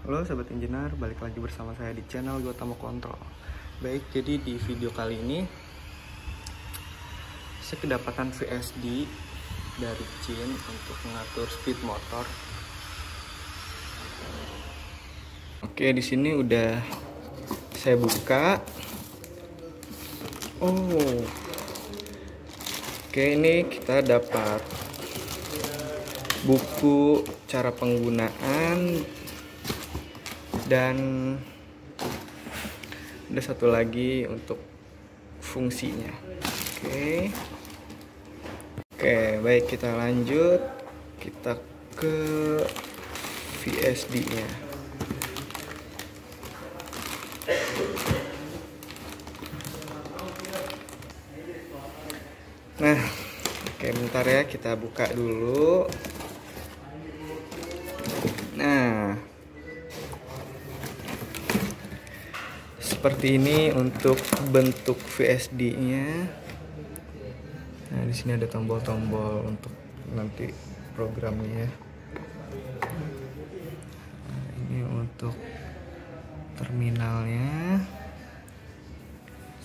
Halo Sobat Engineer, balik lagi bersama saya di channel Gotamo Control. Baik, jadi di video kali ini saya kedapatan VSD dari Chin untuk mengatur speed motor. Oke, di sini udah saya buka. Oke, ini kita dapat buku cara penggunaan dan ada satu lagi untuk fungsinya. Oke, baik, kita lanjut. Kita ke VSD-nya. Nah, oke, bentar ya, kita buka dulu. Nah, seperti ini untuk bentuk VSD-nya. Nah, di sini ada tombol-tombol untuk nanti programnya. Nah, ini untuk terminalnya.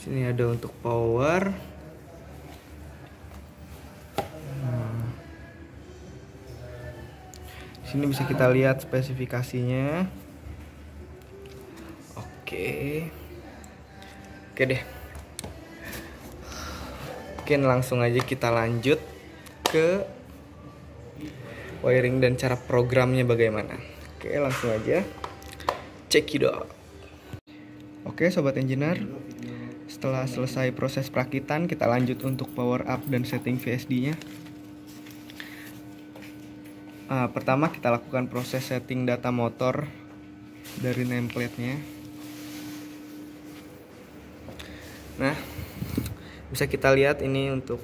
Sini ada untuk power. Sini bisa kita lihat spesifikasinya. Oke deh. Mungkin langsung aja kita lanjut ke wiring dan cara programnya bagaimana. Oke, langsung aja cekidot. Oke Sobat Engineer, setelah selesai proses perakitan, kita lanjut untuk power up dan setting VSD nya. Pertama kita lakukan proses setting data motor dari nameplate-nya. Nah, bisa kita lihat ini untuk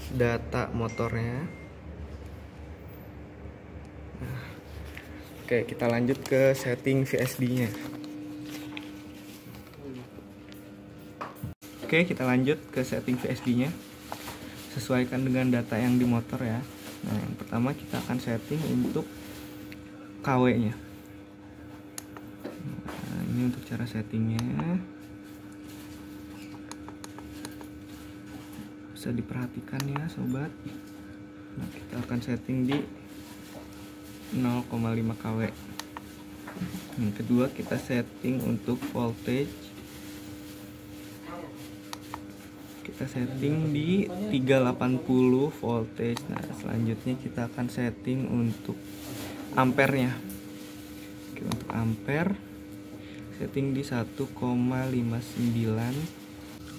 data motornya. Nah, oke, kita lanjut ke setting VSD-nya. Oke, kita lanjut ke setting VSD-nya. Sesuaikan dengan data yang di motor ya. Nah, yang pertama kita akan setting untuk KW-nya. Nah, ini untuk cara settingnya. Bisa diperhatikan ya sobat. Nah, kita akan setting di 0,5 kW. Yang kedua kita setting untuk voltage. Kita setting di 380 voltage. Nah, selanjutnya kita akan setting untuk ampernya. Oke, untuk ampere setting di 1,59.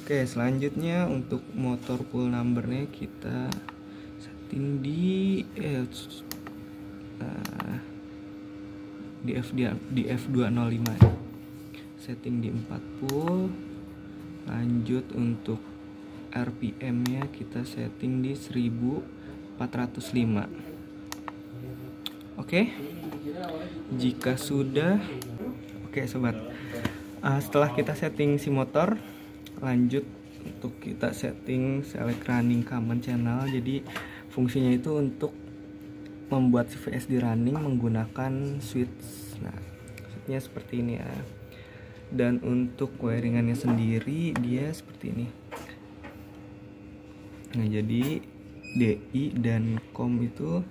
Oke, selanjutnya untuk motor pull numbernya kita setting di F205. Setting di 40. Lanjut untuk RPM nya kita setting di 1405. Oke, jika sudah, oke sobat, setelah kita setting si motor, lanjut untuk kita setting select running command channel. Jadi fungsinya itu untuk membuat si VSD running menggunakan switch. Nah, switchnya seperti ini ya. Dan untuk wiringannya sendiri dia seperti ini. Nah, jadi DI dan COM itu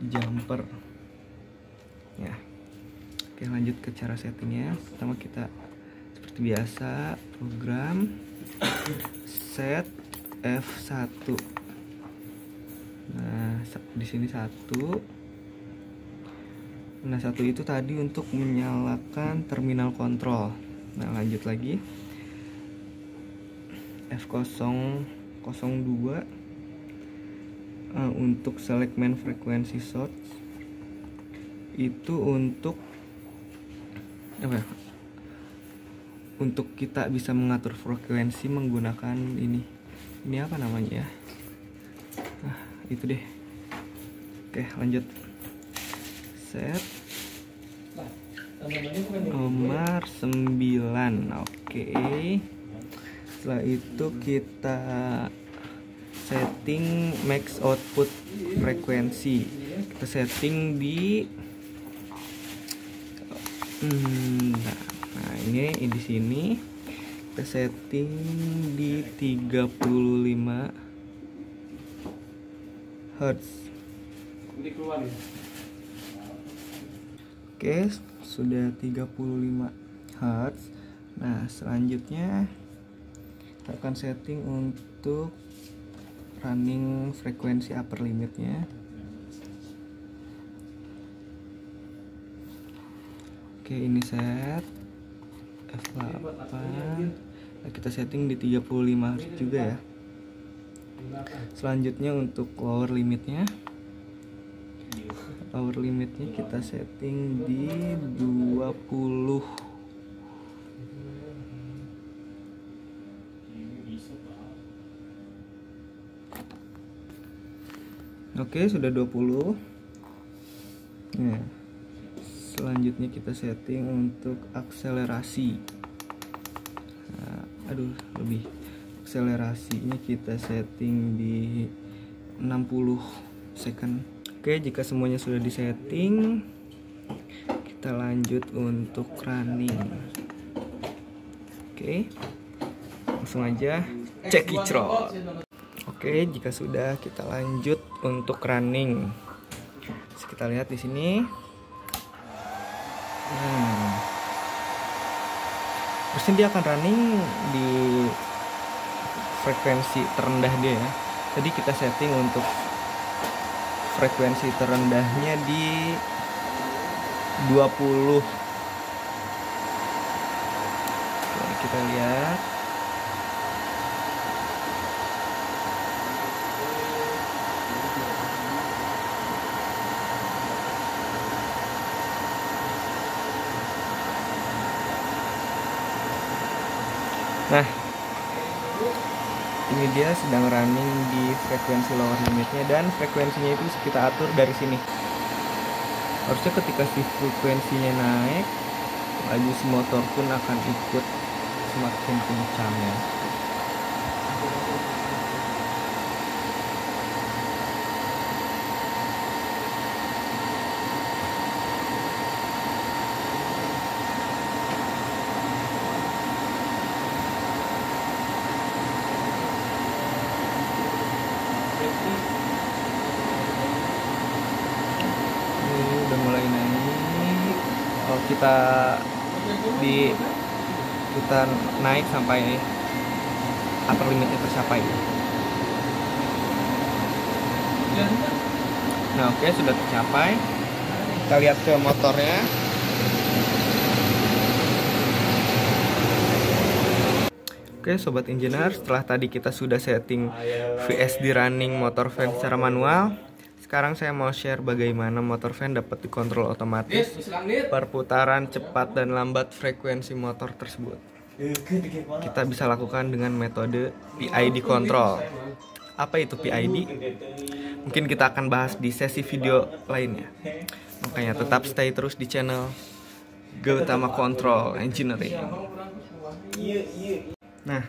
jumper ya. Oke, lanjut ke cara settingnya. Pertama kita seperti biasa program set F1. Nah, di sini 1. Nah, 1 itu tadi untuk menyalakan terminal kontrol. Nah, lanjut lagi F002 untuk select main frequency source. Itu untuk apa ya? Untuk kita bisa mengatur frekuensi menggunakan ini apa namanya ya, itu deh. Oke, lanjut set nomor 9. Oke, setelah itu kita setting max output frekuensi. Kita setting di Nah, ini di sini kita setting di 35 Hz. Oke, sudah 35 Hz. Nah, selanjutnya kita akan setting untuk running frekuensi upper limitnya. Oke, ini set F8. Nah, kita setting di 35 Hz juga ya. Selanjutnya untuk lower limitnya kita setting di 20. Oke, sudah 20. Nah, selanjutnya kita setting untuk akselerasi. Akselerasinya kita setting di 60 second. Oke, jika semuanya sudah disetting, kita lanjut untuk running. Oke, langsung aja cekicrot. Oke, jika sudah, kita lanjut untuk running. Terus kita lihat di sini. Terus dia akan running di frekuensi terendah dia ya. Tadi kita setting untuk frekuensi terendahnya di 20. Oke, kita lihat. Nah, ini dia sedang running di frekuensi lower limitnya, dan frekuensinya itu kita atur dari sini. Harusnya ketika si frekuensinya naik, laju si motor pun akan ikut semakin kencang ya. Udah mulai naik. Kita naik sampai upper limitnya tercapai. Nah, oke, sudah tercapai. Kita lihat ke motornya. Oke, sobat engineer, setelah tadi kita sudah setting VSD running motor fan secara manual, sekarang saya mau share bagaimana motor fan dapat dikontrol otomatis, perputaran cepat dan lambat frekuensi motor tersebut. Kita bisa lakukan dengan metode PID control. Apa itu PID? Mungkin kita akan bahas di sesi video lainnya. Makanya tetap stay terus di channel Gautama Control Engineering. Nah,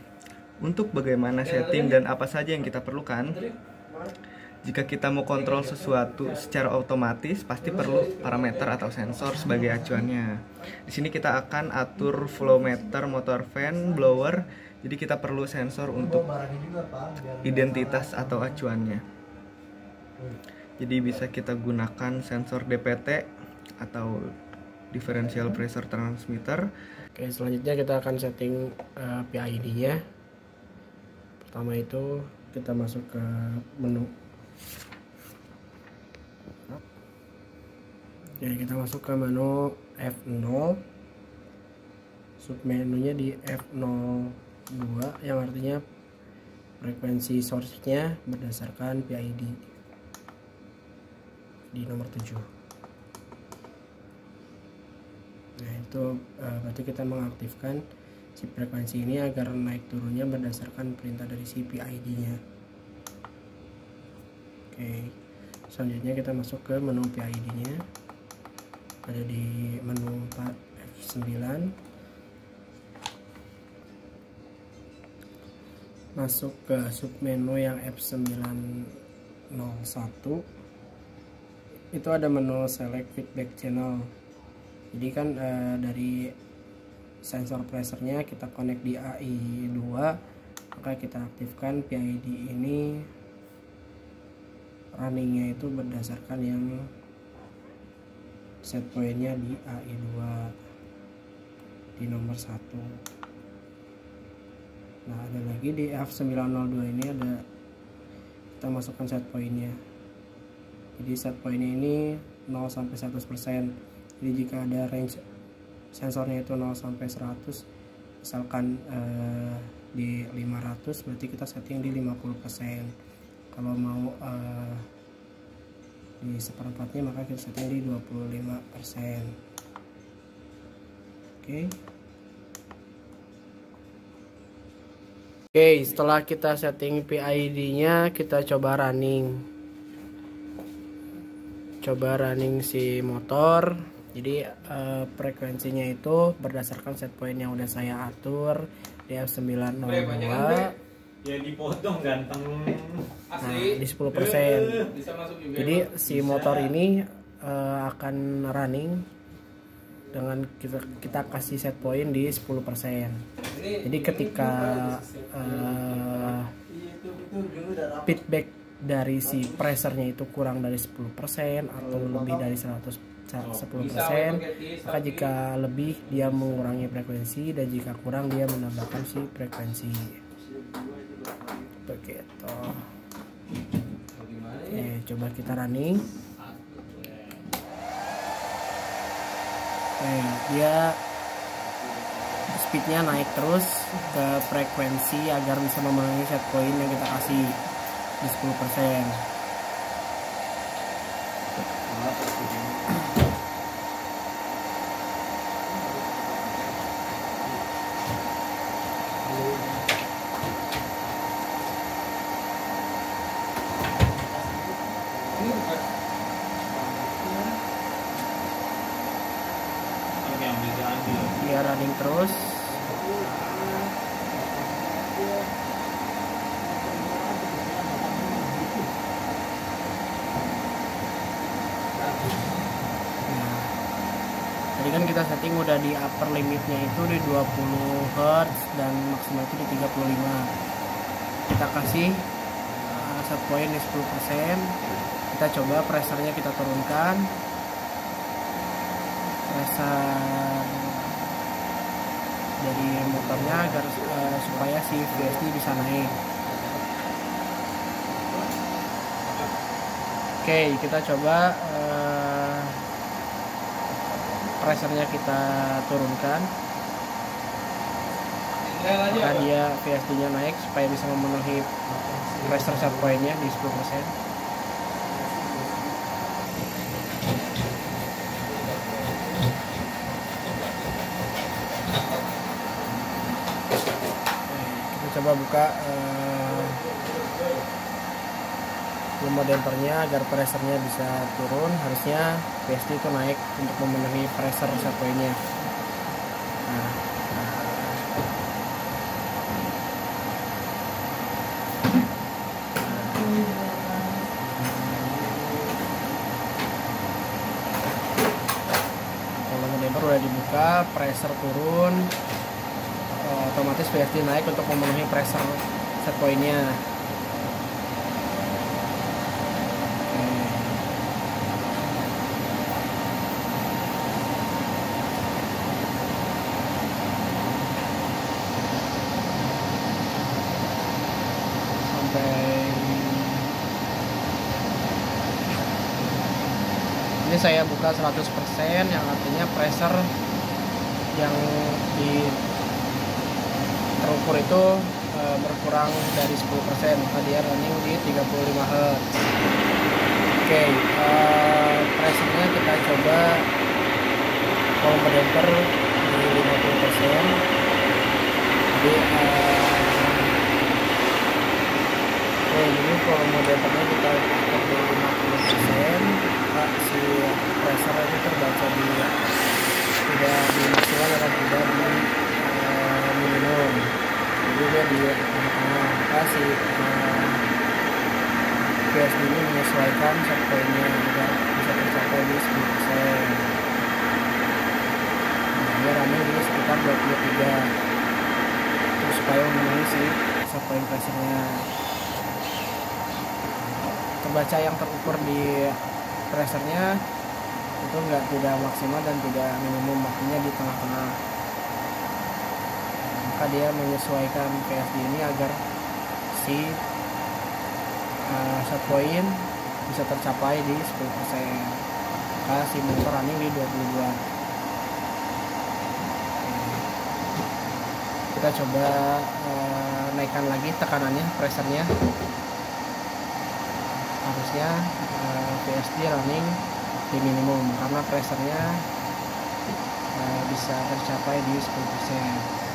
untuk bagaimana setting dan apa saja yang kita perlukan, jika kita mau kontrol sesuatu secara otomatis, pasti perlu parameter atau sensor sebagai acuannya. Di sini kita akan atur flow meter motor fan, blower, jadi kita perlu sensor untuk identitas atau acuannya. Jadi bisa kita gunakan sensor DPT atau differential pressure transmitter. Oke, selanjutnya kita akan setting PID-nya. Pertama itu kita masuk ke menu. Jadi kita masuk ke menu F0. Submenunya di F02 yang artinya frekuensi source-nya berdasarkan PID di nomor 7. Nah, itu berarti kita mengaktifkan si frekuensi ini agar naik turunnya berdasarkan perintah dari si PID-nya. Oke, selanjutnya kita masuk ke menu PID-nya. Ada di menu F9. Masuk ke submenu yang F901. Itu ada menu select feedback channel. Jadi kan dari sensor pressernya kita connect di AI2, maka kita aktifkan PID ini. Runningnya itu berdasarkan yang set pointnya di AI2 di nomor 1. Nah, ada lagi di F902 ini ada kita masukkan set pointnya. Jadi set pointnya ini 0 sampai 100%. Jadi jika ada range sensornya itu 0 sampai 100, misalkan di 500, berarti kita setting di 50%. Kalau mau di seperempatnya, maka kita setting di 25%. Oke, setelah kita setting PID-nya, kita coba running si motor. Jadi frekuensinya itu berdasarkan set point yang udah saya atur di F902. Ya dipotong ganteng. Asli. Nah, di 10%. Jadi si motor ini akan running dengan kita kasih set point di 10%. Jadi ketika feedback dari si pressernya itu kurang dari 10% atau lebih dari 10%, maka jika lebih dia mengurangi frekuensi, dan jika kurang dia menambahkan si frekuensi. Begitu. Oke, coba kita running. Oke, dia speednya naik terus ke frekuensi agar bisa memenuhi set point yang kita kasih di 10%. Dia running terus. Tadi kan kita setting udah di upper limitnya itu di 20 Hz dan maksimal itu di 35. Kita kasih set point di 10%. Kita coba pressernya kita turunkan. Pressure dari motornya agar supaya si VSD bisa naik. Oke, kita coba pressernya kita turunkan, maka dia VSD nya naik supaya bisa memenuhi pressure set point-nya di 10%. Coba buka volume dampernya agar pressernya bisa turun. Harusnya VSD itu naik untuk memenuhi pressure set point-nya. Volume damper udah dibuka, pressure turun, otomatis VSD naik untuk memenuhi pressure set point-nya. Ini saya buka 100%, yang artinya pressure yang terukur itu berkurang dari 10%, maka dia running di 35 Hz. Oke, pressernya kita coba volume damper di 50%. Jadi jadi volume dampernya kita pakai di 50%. Si pressure itu terbaca tidak di maksimal atau tidak di minimum, jadi dia di tengah-tengah. Maka si VSD ini menyesuaikan set point-nya agar bisa tercapai di 10%. 23 terus supaya memenuhi si set point pressernya. Terbaca yang terukur di pressernya itu tidak maksimal dan tidak minimum, artinya di tengah-tengah. Maka dia menyesuaikan VSD ini agar si set point bisa tercapai di 10%. Maka si motor running di 22. Kita coba naikkan lagi tekanannya, pressernya. Harusnya VSD running di minimum karena pressernya bisa tercapai di 10%.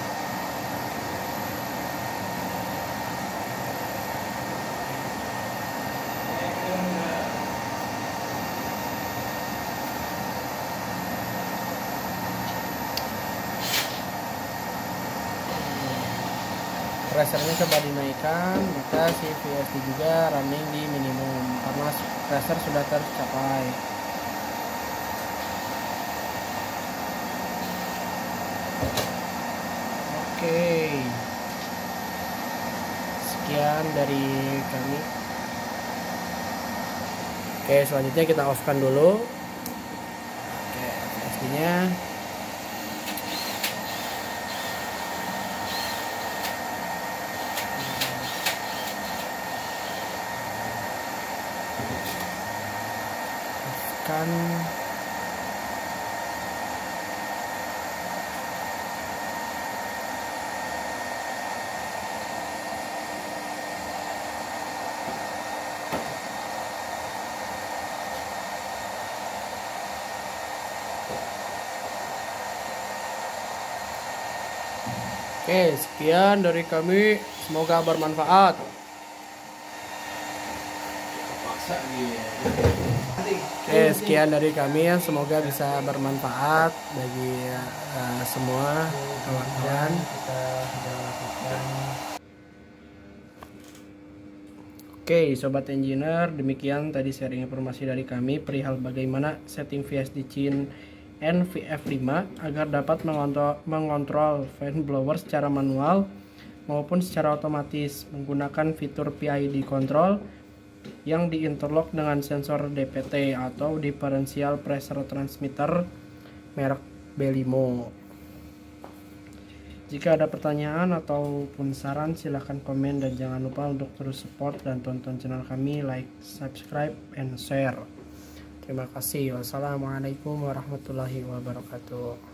Pressernya coba dinaikkan, maka si VSD juga running di minimum karena pressure sudah tercapai. Oke, sekian dari kami. Oke, selanjutnya kita off kan dulu. Oke, VSD nya kan. Oke, sekian dari kami, semoga bermanfaat. Oke, sekian dari kami ya, semoga bisa bermanfaat bagi semua kawan-kawan. Oke, sobat engineer, demikian tadi sharing informasi dari kami perihal bagaimana setting VSD Chin NVF5 agar dapat mengontrol fan blower secara manual maupun secara otomatis menggunakan fitur PID control yang diinterlock dengan sensor DPT atau Differential Pressure Transmitter merek Belimo. Jika ada pertanyaan ataupun saran silahkan komen dan jangan lupa untuk terus support dan tonton channel kami, like, subscribe, and share. Terima kasih. Wassalamualaikum warahmatullahi wabarakatuh.